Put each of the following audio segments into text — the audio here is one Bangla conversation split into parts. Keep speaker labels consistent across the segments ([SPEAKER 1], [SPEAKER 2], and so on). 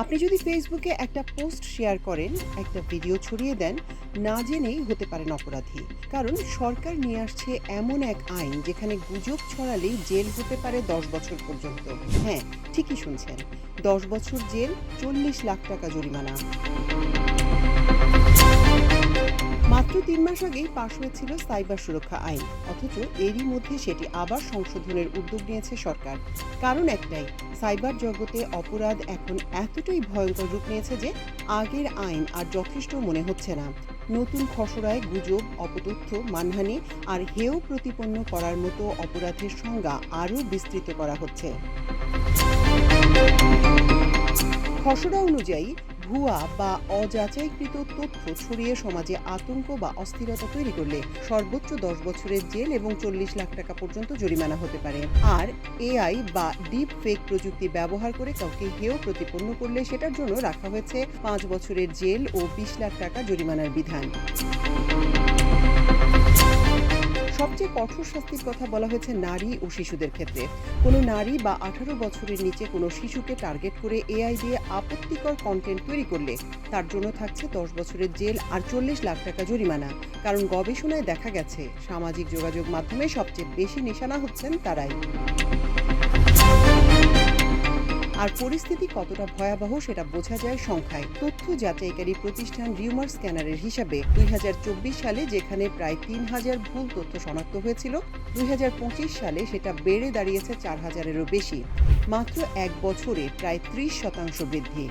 [SPEAKER 1] আপনি যদি ফেসবুকে একটা পোস্ট শেয়ার করেন, একটা ভিডিও ছড়িয়ে দেন, না জেনেই হতে পারেন অপরাধী। কারণ সরকার নিয়ে আসছে এমন এক আইন যেখানে গুজব ছড়ালেই জেল হতে পারে ১০ বছর পর্যন্ত। হ্যাঁ, ঠিকই শুনছেন, ১০ বছর জেল, ৪০ লাখ টাকা জরিমানা। মাত্র ৩ মাস আগেই পাশ হয়েছিল সাইবার সুরক্ষা আইন, অথচ এরই মধ্যে সেটি আবার সংশোধনের উদ্যোগ নিয়েছে সরকার। কারণ একটাই, সাইবার জগতে অপরাধ এখন এতটাই ভয়ঙ্কর রূপ নিয়েছে যে আগের আইন আর যথেষ্ট মনে হচ্ছে না। নতুন খসড়ায় গুজব, অপতথ্য, মানহানি আর হেয় প্রতিপন্ন করার মতো অপরাধের সংজ্ঞা আরও বিস্তৃত করা হচ্ছে। খসড়া অনুযায়ী ভুয়া বা অযাচাইকৃত তথ্য ছড়িয়ে সমাজে আতঙ্ক বা অস্থিরতা তৈরি করলে সর্বোচ্চ ১০ বছরের জেল এবং ৪০ লাখ টাকা পর্যন্ত জরিমানা হতে পারে। আর এআই বা ডিপ ফেক প্রযুক্তি ব্যবহার করে কাউকে হেয় প্রতিপন্ন করলে সেটার জন্য রাখা হয়েছে ৫ বছরের জেল ও ২০ লাখ টাকা জরিমানার বিধান। সবচেয়ে কঠোর শাস্তির কথা বলা হয়েছে নারী ও শিশুদের ক্ষেত্রে। কোনো নারী বা ১৮ বছরের নিচে কোনো শিশুকে টার্গেট করে এআই দিয়ে আপত্তিকর কন্টেন্ট তৈরি করলে তার জন্য থাকছে ১০ বছরের জেল আর ৪০ লাখ টাকা জরিমানা। কারণ গবেষণায় দেখা গেছে সামাজিক যোগাযোগ মাধ্যমে সবচেয়ে বেশি নিশানা হচ্ছেন তারাই। আর পরিস্থিতি কতটা ভয়াবহ সেটা বোঝা যায় সংখ্যায়। তথ্য যাচাইকারী প্রতিষ্ঠান রিউমার স্ক্যানারের হিসাবে ২০২৪ সালে যেখানে প্রায় ৩,০০০ ভুল তথ্য শনাক্ত হয়েছিল, ২০২৫ সালে সেটা বেড়ে দাঁড়িয়েছে ৪,০০০-এরও বেশি। মাত্র এক বছরে প্রায় ৩০% বৃদ্ধি।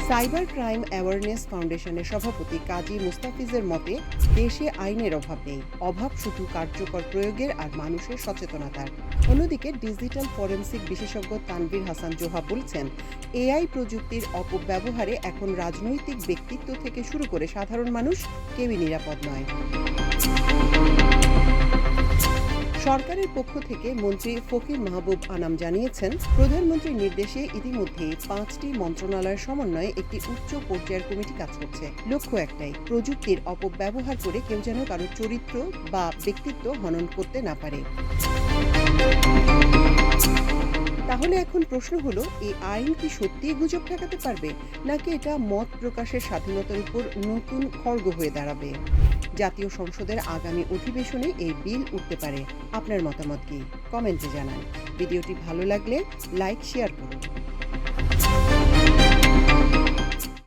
[SPEAKER 1] সাইবার ক্রাইম অ্যাওয়ারনেস ফাউন্ডেশনের সভাপতি কাজী মুস্তাফিজের মতে, দেশে আইনের অভাব নেই, অভাব শুধু কার্যকর প্রয়োগের আর মানুষের সচেতনতার। অন্যদিকে ডিজিটাল ফরেনসিক বিশেষজ্ঞ তানভীর হাসান জোহা বলছেন, এআই প্রযুক্তির অপব্যবহারে এখন রাজনৈতিক ব্যক্তিত্ব থেকে শুরু করে সাধারণ মানুষ কেউই নিরাপদ নয়। সরকারের পক্ষ থেকে মন্ত্রী ফকির মাহবুব আনাম জানিয়েছেন, প্রধানমন্ত্রীর নির্দেশে ইতিমধ্যে ৫টি মন্ত্রণালয়ের সমন্বয়ে একটি উচ্চ পর্যায়ের কমিটি কাজ করছে। লক্ষ্য একটাই, প্রযুক্তির অপব্যবহার করে কেউ যেন কারো চরিত্র বা ব্যক্তিত্ব হনন করতে না পারে। তাহলে এখন প্রশ্ন হলো, এই আইন কি সত্যিই গুজব ঠেকাতে পারবে, নাকি এটা মত প্রকাশের স্বাধীনতার উপর নতুন খড়গ হয়ে দাঁড়াবে? জাতীয় সংসদের আগামী অধিবেশনে এই বিল উঠতে পারে। আপনার মতামত কি? কমেন্টে জানান। ভিডিওটি ভালো লাগলে লাইক, শেয়ার করুন।